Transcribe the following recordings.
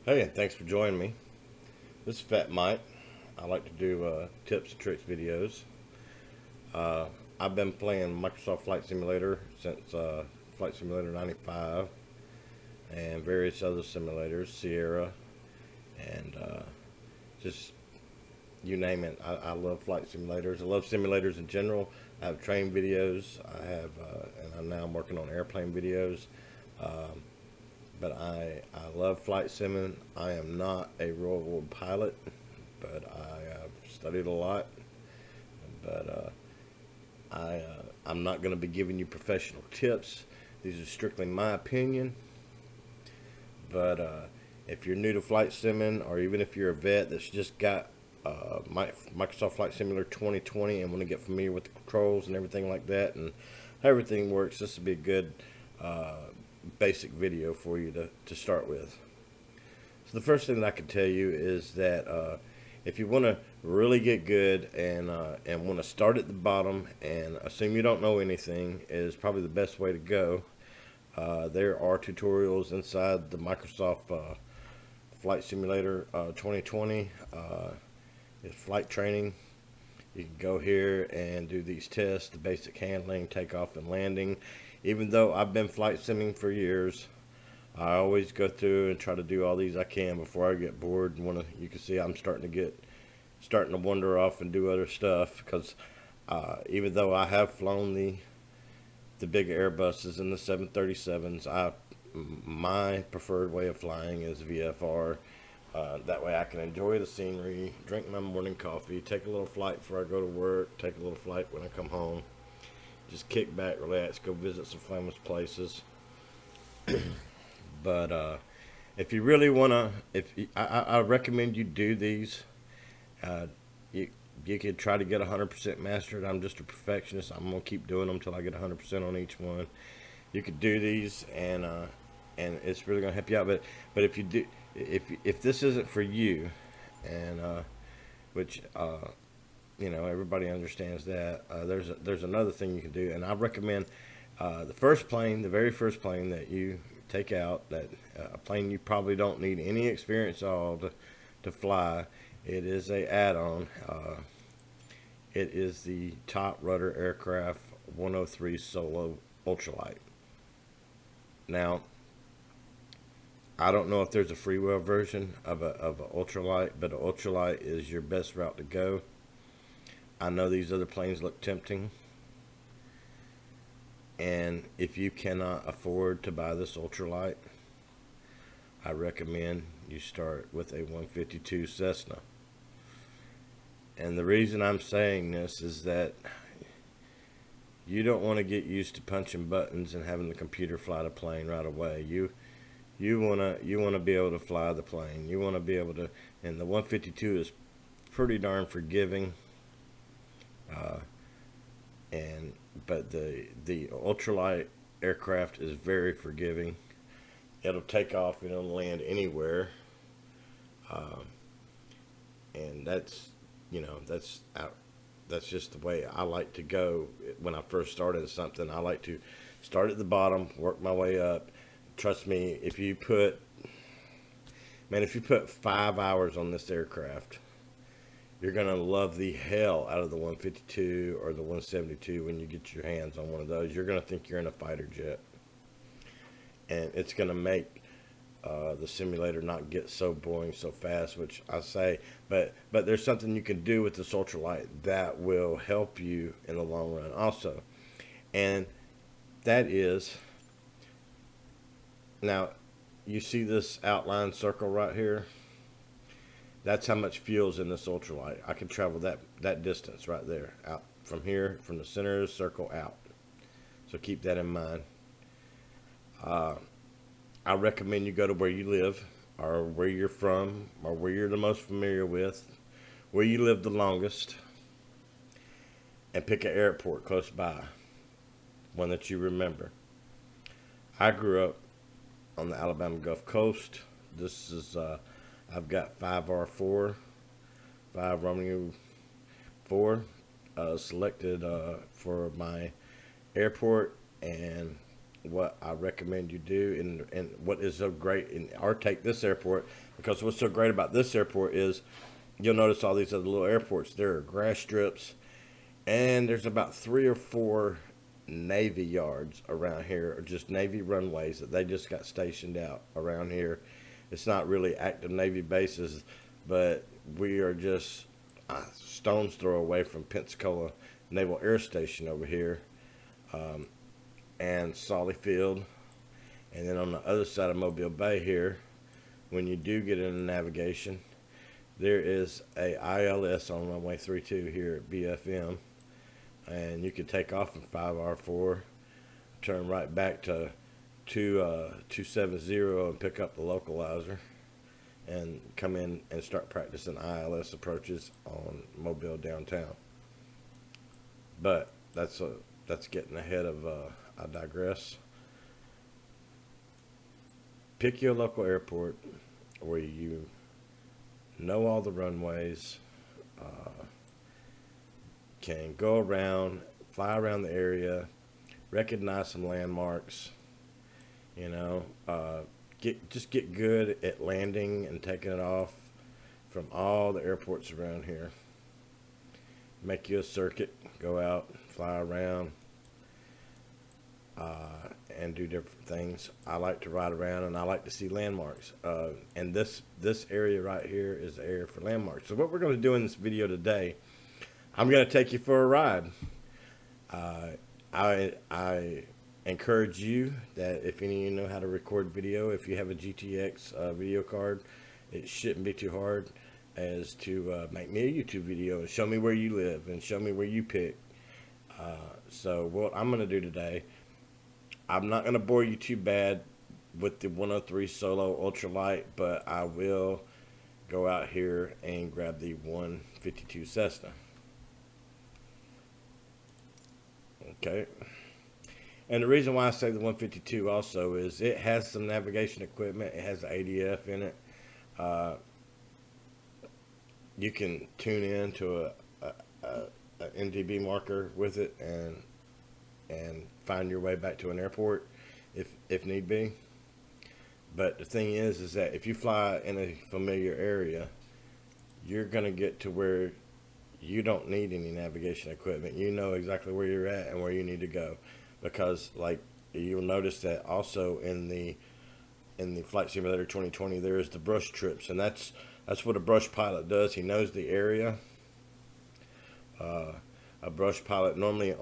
Hey, and thanks for joining me. This is Fat Mike. I like to do tips and tricks videos. Uh, I've been playing Microsoft Flight Simulator since Flight Simulator 95 and various other simulators, Sierra, and just you name it. I love flight simulators. I love simulators in general. I have train videos. And I'm working on airplane videos. Um, but I love flight simming. I am not a Royal World pilot, but I have studied a lot. But I'm not going to be giving you professional tips. These are strictly my opinion. But if you're new to flight simming, or even if you're a vet that's just got Microsoft Flight Simulator 2020 and want to get familiar with the controls and everything like that and how everything works, this would be a good uh, basic video for you to start with. So the first thing that I can tell you is that if you want to really get good and want to start at the bottom and assume you don't know anything is probably the best way to go. There are tutorials inside the Microsoft Flight Simulator 2020. It's flight training. You can go here and do these tests, the basic handling, takeoff and landing. Even though I've been flight simming for years, I always go through and try to do all these I can before I get bored. And you can see I'm starting to wander off and do other stuff because even though I have flown the big Airbuses and the 737s, my preferred way of flying is VFR. That way I can enjoy the scenery, drink my morning coffee, take a little flight before I go to work, take a little flight when I come home. Just kick back, relax, go visit some famous places. But if you really wanna, if I recommend you do these. Uh, you you could try to get 100% mastered. I'm just a perfectionist. I'm gonna keep doing them until I get 100% on each one. You could do these, and it's really gonna help you out. But if you do, if this isn't for you, and which everybody understands that, there's another thing you can do, and I recommend the very first plane that you take out, that a plane you probably don't need any experience at all to fly. It is a add-on. It is the Top Rudder Aircraft 103 Solo Ultralight. Now, I don't know if there's a freewheel version of a ultralight, but an ultralight is your best route to go. I know these other planes look tempting, and if you cannot afford to buy this ultralight, I recommend you start with a 152 Cessna. And the reason I'm saying this is that you don't want to get used to punching buttons and having the computer fly the plane right away. You wanna be able to fly the plane. You want to be able to, and the 152 is pretty darn forgiving. Uh, and but the ultralight aircraft is very forgiving. It'll take off and it'll land anywhere. Uh, and that's just the way I like to go. When I first started something, I like to start at the bottom, work my way up. Trust me, if you put 5 hours on this aircraft, you're gonna love the hell out of the 152 or the 172 when you get your hands on one of those. You're gonna think you're in a fighter jet, and it's gonna make the simulator not get so boring so fast, which I say, but there's something you can do with this ultralight that will help you in the long run also, and that is, now you see this outline circle right here. That's how much fuel's in this ultralight. I can travel that distance right there, out from here, from the center of the circle out. So keep that in mind. Uh, I recommend you go to where you live, or where you're from, or where you're the most familiar with, where you live the longest, and pick an airport close by, one that you remember. I grew up on the Alabama Gulf Coast. This is I've got 5R4, 5 Romeo 4 selected for my airport, and what I recommend you do, and what is so great, and or take this airport. Because what's so great about this airport is you'll notice all these other little airports. There are grass strips, and there's about 3 or 4 Navy yards around here, or just Navy runways that they just got stationed out around here. It's not really active Navy bases, but we are just a stone's throw away from Pensacola Naval Air Station over here, and Solly Field. And then on the other side of Mobile Bay here, when you do get into navigation, there is a ILS on runway 32 here at BFM, and you can take off in 5R4, turn right back to 270 and pick up the localizer, and come in and start practicing ILS approaches on Mobile downtown. But that's getting ahead of. I digress. Pick your local airport where you know all the runways, can go around, fly around the area, recognize some landmarks, just get good at landing and taking it off from all the airports around here. Make you a circuit, go out, fly around, and do different things. I like to ride around, and I like to see landmarks. And this area right here is the area for landmarks. So what we're going to do in this video today, I'm going to take you for a ride. I encourage you that if any of you know how to record video, if you have a GTX video card, it shouldn't be too hard as to make me a YouTube video and show me where you live and show me where you pick. So what I'm going to do today, I'm not going to bore you too bad with the 103 Solo Ultralight, but I will go out here and grab the 152 Cessna. Okay. And the reason why I say the 152 also is it has some navigation equipment. It has ADF in it. You can tune in to a NDB marker with it and find your way back to an airport if need be. But the thing is that if you fly in a familiar area, you're going to get to where you don't need any navigation equipment. You know exactly where you're at and where you need to go, because like you'll notice that also in the Flight Simulator 2020 there is the brush trips, and that's what a brush pilot does. He knows the area. A brush pilot normally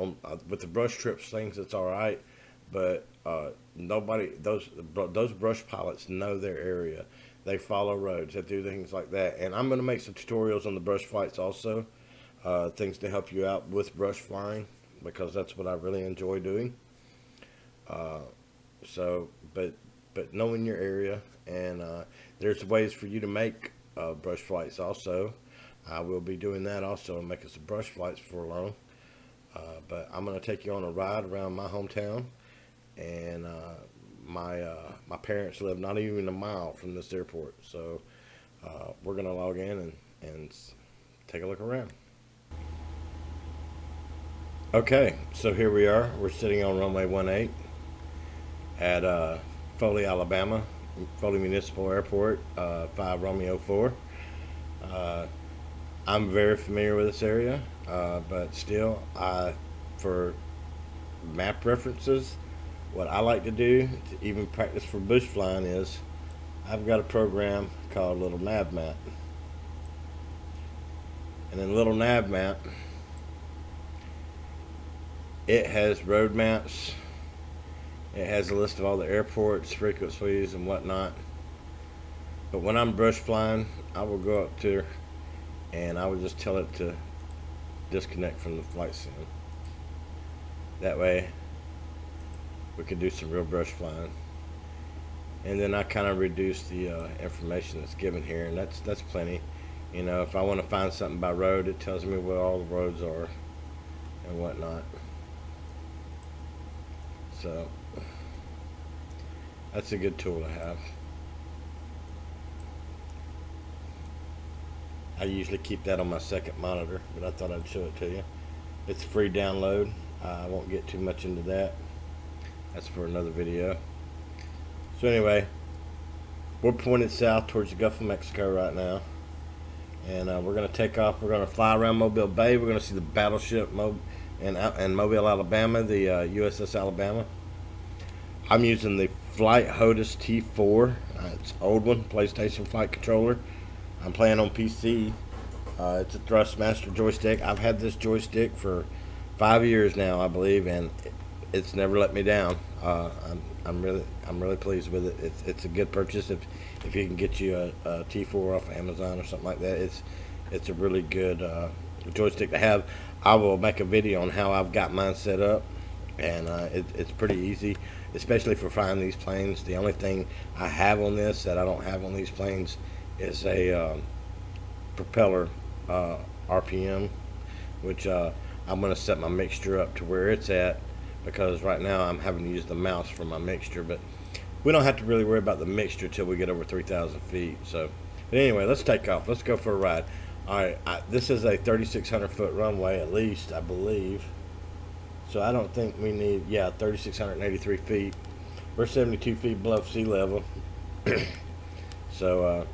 with the brush trips things, it's all right, but those brush pilots know their area. They follow roads, they do things like that. And I'm going to make some tutorials on the brush flights also, things to help you out with brush flying, because that's what I really enjoy doing. But knowing your area, and there's ways for you to make brush flights also. I will be doing that also, and making some brush flights for long. But I'm going to take you on a ride around my hometown, and my parents live not even a mile from this airport. So we're going to log in and take a look around. Okay, so here we are. We're sitting on runway 18 at Foley, Alabama, Foley Municipal Airport, 5 Romeo 4. I'm very familiar with this area, but still, for map references, what I like to do to even practice for bush flying is I've got a program called Little Nav Map. And in Little Nav Map, it has road maps. It has a list of all the airports, frequencies, and whatnot. But when I'm brush flying, I will go up to, and I would just tell it to disconnect from the flight sim. That way we could do some real brush flying. And then I kind of reduce the information that's given here, and that's plenty. If I want to find something by road, it tells me where all the roads are and whatnot. So that's a good tool to have. I usually keep that on my second monitor, but I thought I'd show it to you. It's a free download. I won't get too much into that. That's for another video. So anyway, We're pointed south towards the Gulf of Mexico right now, and we're going to take off. We're going to fly around Mobile Bay. We're going to see the battleship in Mobile, Alabama, the USS Alabama. I'm using the Flight HOTUS T4. It's an old one, PlayStation flight controller. I'm playing on PC. It's a Thrustmaster joystick. I've had this joystick for 5 years now, I believe, and it's never let me down. I'm really pleased with it. It's a good purchase if you can get you a T4 off of Amazon or something like that. It's a really good joystick to have. I will make a video on how I've got mine set up, and it's pretty easy, especially for flying these planes. The only thing I have on this that I don't have on these planes is a propeller RPM, which I'm going to set my mixture up to where it's at, because right now I'm having to use the mouse for my mixture, but we don't have to really worry about the mixture till we get over 3,000 feet. So, but anyway, let's take off. Let's go for a ride. All right, this is a 3,600 foot runway, at least, I believe. So I don't think we need, 3,683 feet. We're 72 feet below sea level. So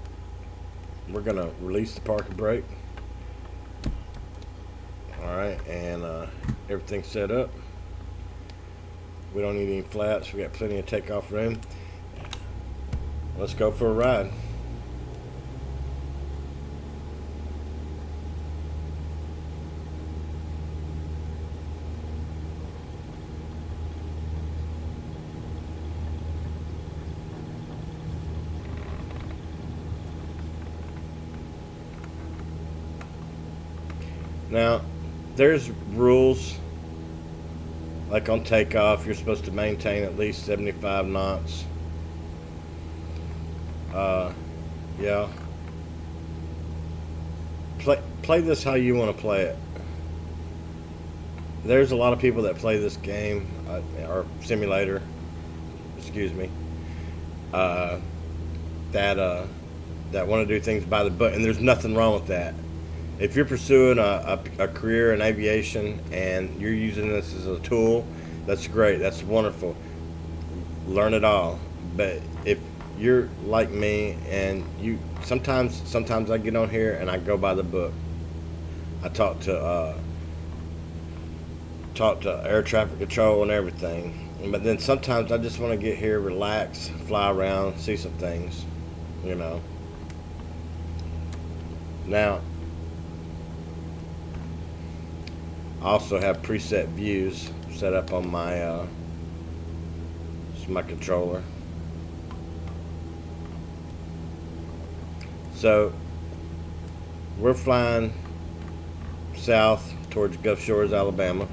we're going to release the parking brake. All right, and everything's set up. We don't need any flaps. We got plenty of takeoff room. Let's go for a ride. Now, there's rules. Like on takeoff, you're supposed to maintain at least 75 knots. Yeah. Play this how you want to play it. There's a lot of people that play this game, or simulator, excuse me, that want to do things by the book, and there's nothing wrong with that. If you're pursuing a career in aviation and you're using this as a tool, that's great. That's wonderful. Learn it all. But if you're like me and you sometimes I get on here and I go by the book. I talk to air traffic control and everything. But then sometimes I just want to get here, relax, fly around, see some things, you know. Now, I also have preset views set up on my controller. So we're flying south towards Gulf Shores, Alabama.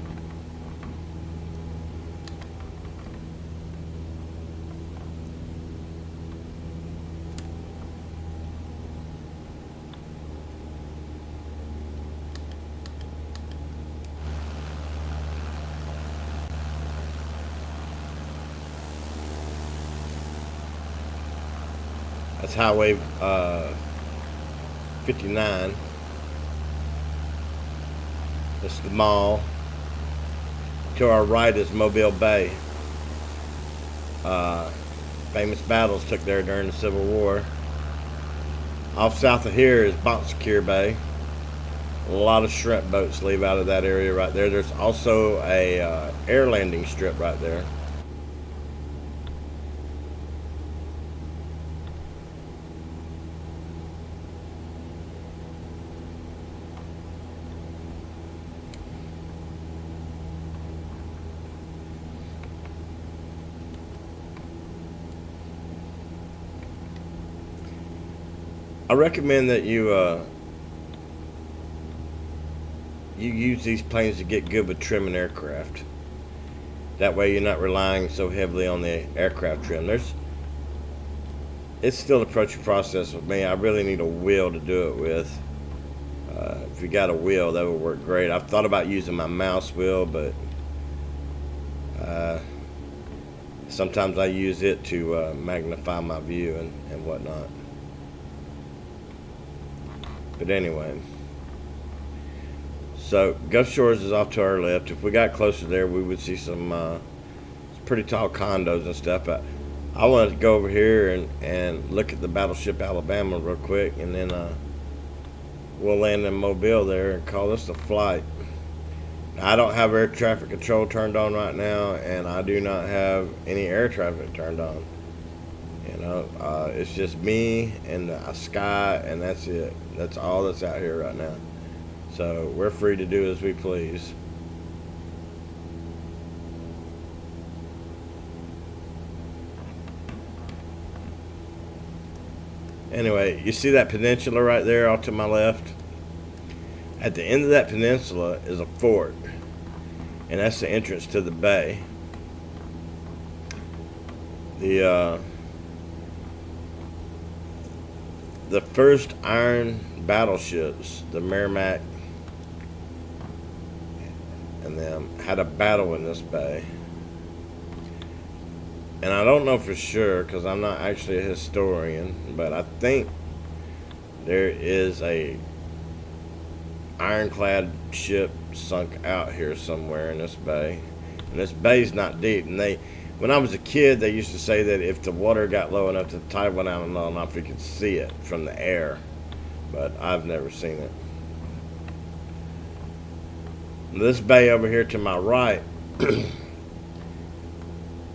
That's Highway 59. This is the mall. To our right is Mobile Bay. Famous battles took there during the Civil War. Off south of here is Secure Bay. A lot of shrimp boats leave out of that area right there. There's also a air landing strip right there. I recommend that you use these planes to get good with trimming aircraft. That way you're not relying so heavily on the aircraft trim. It's still an approaching process with me. I really need a wheel to do it with. If you got a wheel, that would work great. I've thought about using my mouse wheel, but sometimes I use it to magnify my view and whatnot. But anyway, so Gulf Shores is off to our left. If we got closer there, we would see some pretty tall condos and stuff. I wanted to go over here and look at the battleship Alabama real quick, and then we'll land in Mobile there and call this a flight. I don't have air traffic control turned on right now, and I do not have any air traffic turned on. It's just me and the sky, and that's it. That's all that's out here right now. So we're free to do as we please. Anyway, you see that peninsula right there off to my left? At the end of that peninsula is a fort, and that's the entrance to the bay. The first iron battleships, the Merrimack and them, had a battle in this bay. And I don't know for sure because I'm not actually a historian, but I think there is a ironclad ship sunk out here somewhere in this bay. And this bay's not deep. And when I was a kid, they used to say that if the water got low enough, the tide went out low enough, you could see it from the air. But I've never seen it. This bay over here to my right,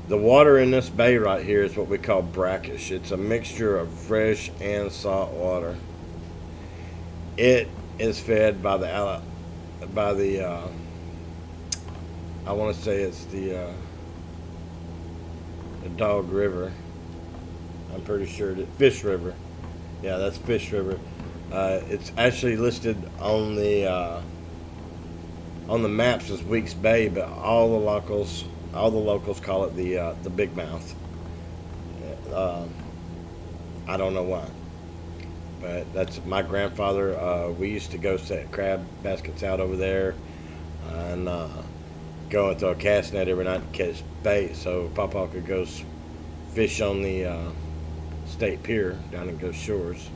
the water in this bay right here is what we call brackish. It's a mixture of fresh and salt water. It is fed by the I want to say it's the Dog River. I'm pretty sure Fish River. Yeah, that's Fish River. It's actually listed on the maps as Weeks Bay, but all the locals call it the Big Mouth. I don't know why, but that's my grandfather. We used to go set crab baskets out over there, and go into a cast net every night to catch bait, so Papa could go fish on the state pier down in Ghost Shores.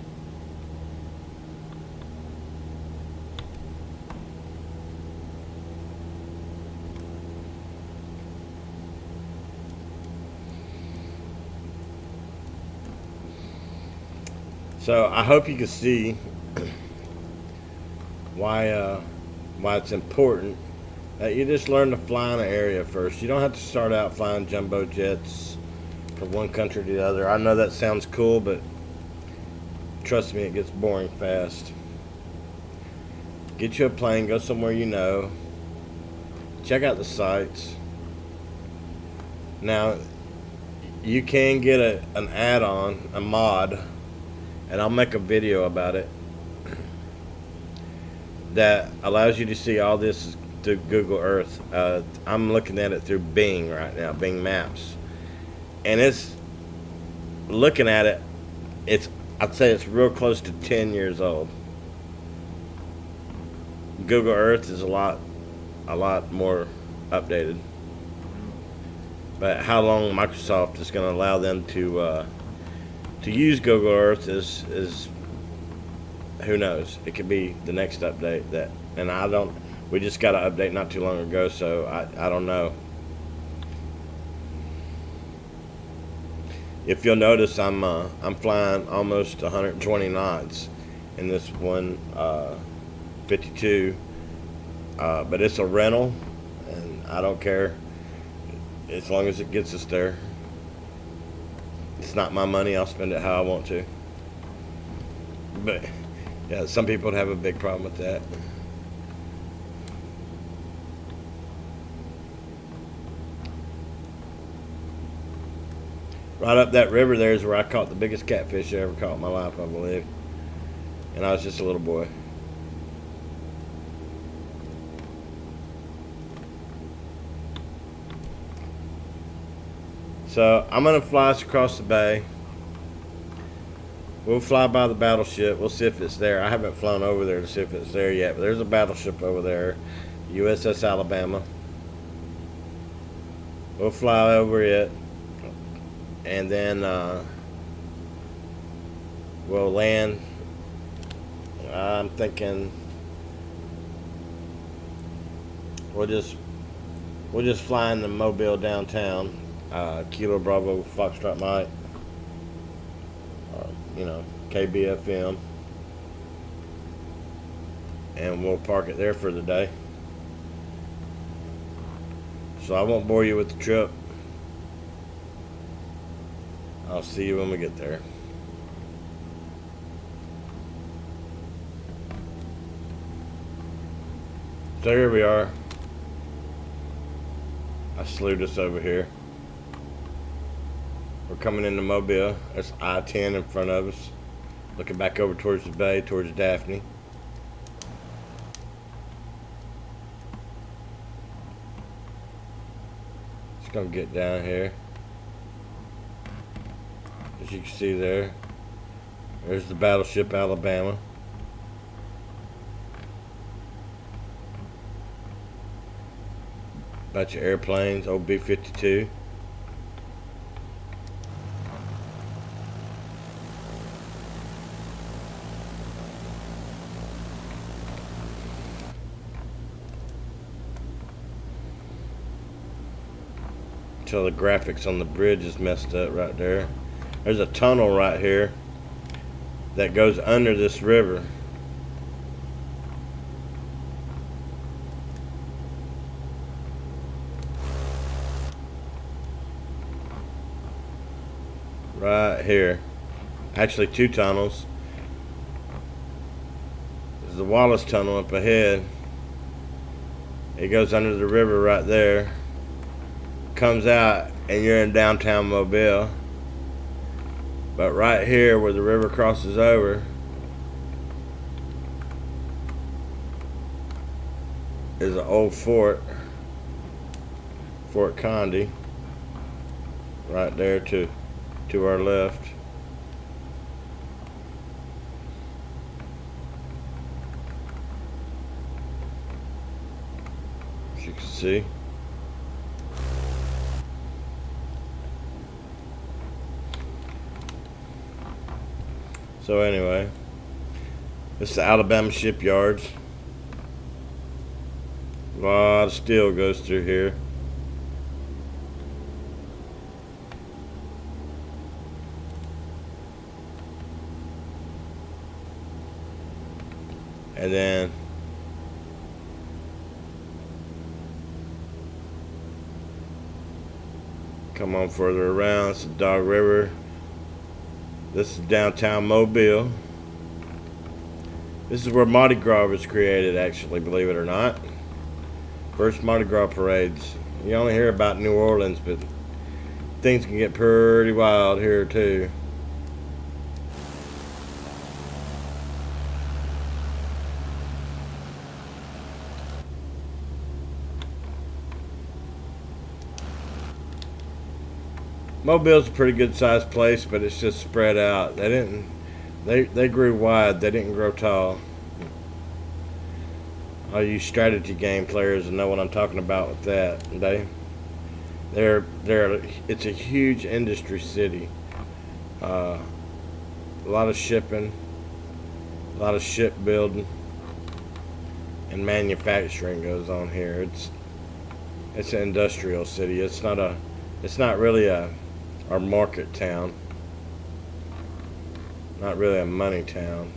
So I hope you can see why it's important that you just learn to fly in an area first. You don't have to start out flying jumbo jets from one country to the other. I know that sounds cool, but trust me, it gets boring fast. Get you a plane, go somewhere you know, check out the sights. Now, you can get an add-on, a mod, and I'll make a video about it, that allows you to see all this through Google Earth. I'm looking at it through Bing right now, Bing Maps, and it's looking at it. I'd say it's real close to 10 years old. Google Earth is a lot more updated. But how long Microsoft is going to allow them to use Google Earth is who knows. It could be the next update we just got an update not too long ago, so I don't know. If you'll notice, I'm flying almost 120 knots in this 152, but it's a rental, and I don't care as long as it gets us there. It's not my money. I'll spend it how I want to. But yeah, some people would have a big problem with that. Right up that river there is where I caught the biggest catfish I ever caught in my life, I believe. And I was just a little boy. So I'm going to fly us across the bay. We'll fly by the battleship. We'll see if it's there. I haven't flown over there to see if it's there yet, but there's a battleship over there, USS Alabama. We'll fly over it, and then we'll land. I'm thinking we'll just fly into Mobile downtown, Kilo Bravo Foxtrot Mike, KBFM, and we'll park it there for the day. So I won't bore you with the trip. I'll see you when we get there. So here we are. I slewed us over here. We're coming into Mobile. There's I-10 in front of us. Looking back over towards the bay, towards Daphne. Just gonna get down here. As you can see there's the battleship Alabama. Bunch of airplanes, old B-52. So the graphics on the bridge is messed up right there. There's a tunnel right here that goes under this river. Right here. Actually, two tunnels. There's the Wallace Tunnel up ahead. It goes under the river right there. Comes out and you're in downtown Mobile. But right here where the river crosses over is an old fort, Fort Condé, right there to our left. As you can see. So anyway, this is the Alabama shipyards. A lot of steel goes through here. And then come on further around, it's the Dog River. This is downtown Mobile. This is where Mardi Gras was created, actually, believe it or not. First Mardi Gras parades. You only hear about New Orleans, but things can get pretty wild here too. Mobile's a pretty good sized place, but it's just spread out. They grew wide, they didn't grow tall. All you strategy game players know what I'm talking about with that. It's a huge industry city. A lot of shipping, a lot of shipbuilding, and manufacturing goes on here. It's an industrial city. It's not really our market town. Not really a money town.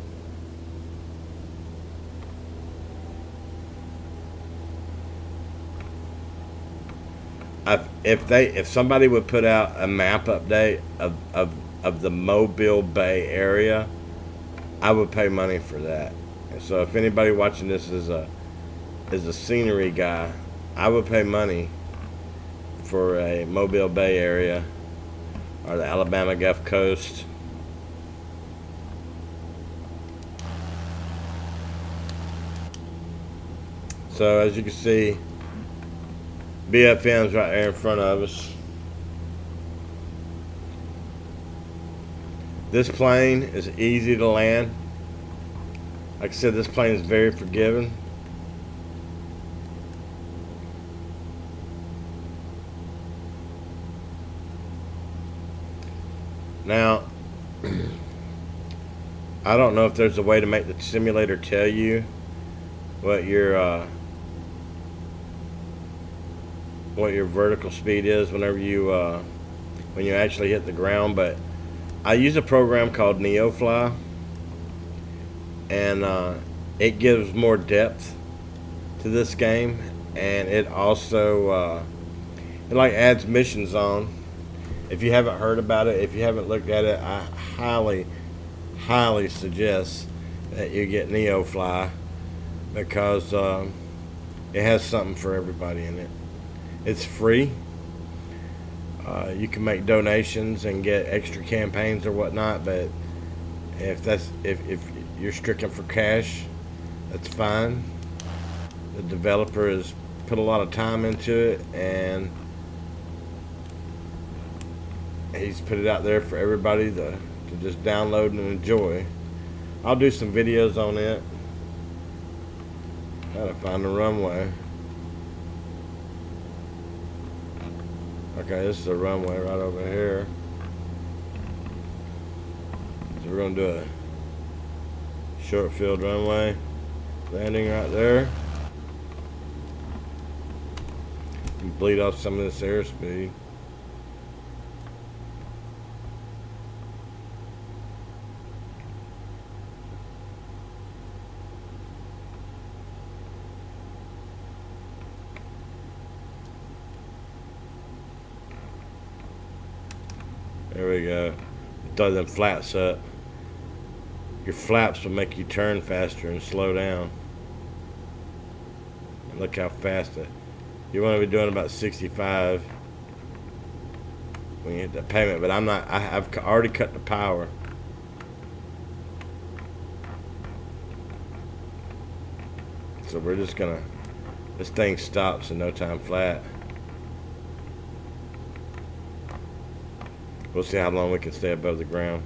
If somebody would put out a map update of the Mobile Bay area, I would pay money for that. And so if anybody watching this is a scenery guy, I would pay money for a Mobile Bay area or the Alabama Gulf Coast. So as you can see, BFM's right there in front of us. This plane is easy to land. Like I said, this plane is very forgiving. Now, I don't know if there's a way to make the simulator tell you what what your vertical speed is whenever you when you actually hit the ground. But I use a program called NeoFly, and it gives more depth to this game, and it also it like adds missions on. If you haven't heard about it, if you haven't looked at it, I highly suggest that you get NeoFly, because it has something for everybody in it. It's free. You can make donations and get extra campaigns or whatnot, but if you're stricken for cash, that's fine. The developer has put a lot of time into it, and he's put it out there for everybody to just download and enjoy. I'll do some videos on it. Gotta find the runway. Okay, this is the runway right over here. So we're gonna do a short field runway landing right there. And bleed off some of this airspeed. There we go. Throw them flaps up. Your flaps will make you turn faster and slow down. And look how fast you want to be doing about 65 when you hit that pavement. But I'm not. I've already cut the power. So we're just gonna. This thing stops in no time flat. We'll see how long we can stay above the ground.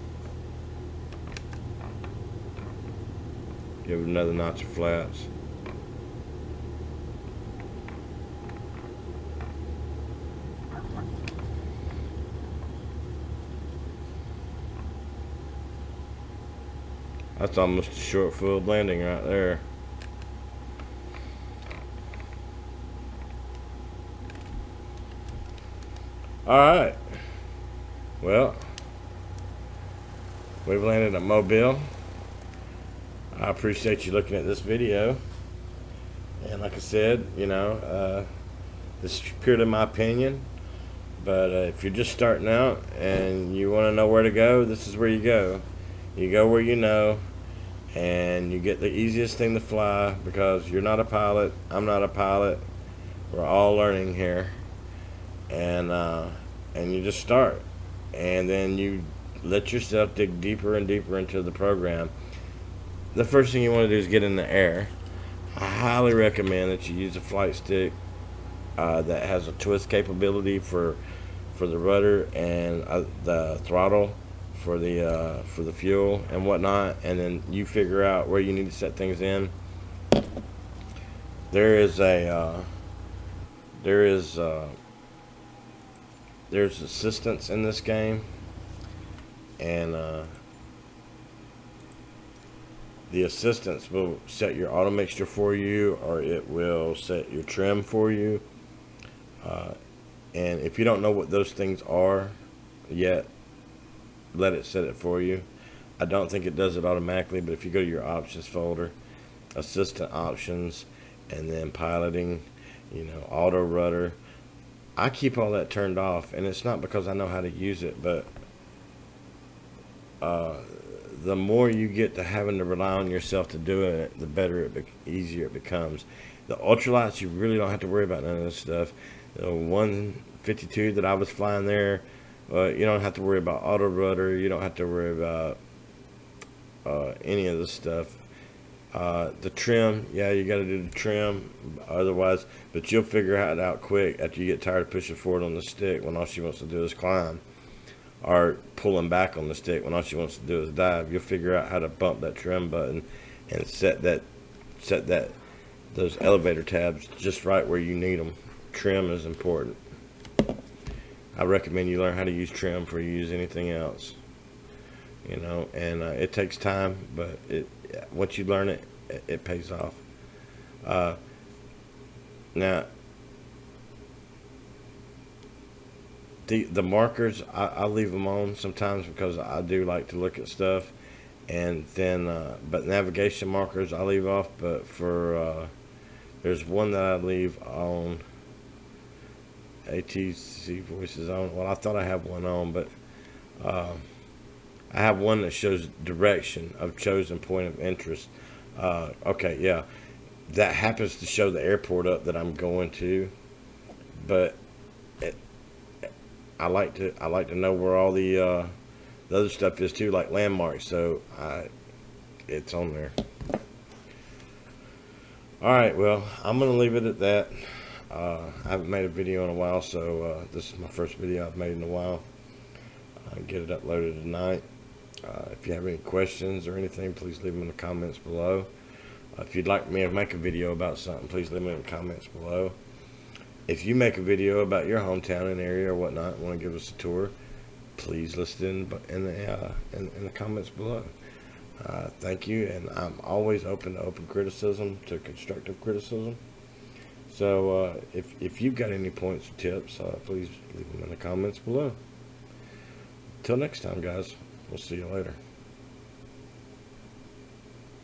Give it another notch of flaps. That's almost a short field landing right there. Alright. Well, we've landed at Mobile. I appreciate you looking at this video. And like I said, you know, this is purely my opinion. But if you're just starting out and you want to know where to go, this is where you go. You go where you know, and you get the easiest thing to fly, because you're not a pilot, I'm not a pilot. We're all learning here. And you just start. And then you let yourself dig deeper and deeper into the program. The first thing you want to do is get in the air. I highly recommend that you use a flight stick that has a twist capability for the rudder, and the throttle for the fuel and whatnot. And then you figure out where you need to set things in. There's assistance in this game, and the assistance will set your auto mixture for you, or it will set your trim for you. And if you don't know what those things are yet, let it set it for you. I don't think it does it automatically, but if you go to your options folder, assistant options, and then piloting, you know, auto rudder, I keep all that turned off, and it's not because I know how to use it, but the more you get to having to rely on yourself to do it, the better easier it becomes. The ultralights, you really don't have to worry about none of this stuff. The 152 that I was flying there, you don't have to worry about auto rudder. You don't have to worry about any of this stuff. The trim, yeah, you got to do the trim, otherwise, but you'll figure it out quick after you get tired of pushing forward on the stick when all she wants to do is climb, or pulling back on the stick when all she wants to do is dive. You'll figure out how to bump that trim button and set those elevator tabs just right where you need them. Trim is important. I recommend you learn how to use trim before you use anything else. You know, and it takes time, but once you learn it, it pays off. Now, the markers, I leave them on sometimes because I do like to look at stuff, and then but navigation markers I leave off. But for there's one that I leave on. ATC voices on. Well, I thought I had one on, but I have one that shows direction of chosen point of interest. Okay, yeah, that happens to show the airport up that I'm going to, but it, I like to know where all the other stuff is too, like landmarks. So it's on there. All right, well, I'm gonna leave it at that. I haven't made a video in a while, so this is my first video I've made in a while. I'll get it uploaded tonight. If you have any questions or anything, please leave them in the comments below. If you'd like me to make a video about something, please leave me in the comments below. If you make a video about your hometown and area or whatnot, want to give us a tour, please list it in the comments below. Thank you, and I'm always open to open criticism, to constructive criticism. So if you've got any points or tips, please leave them in the comments below. Till next time, guys. We'll see you later.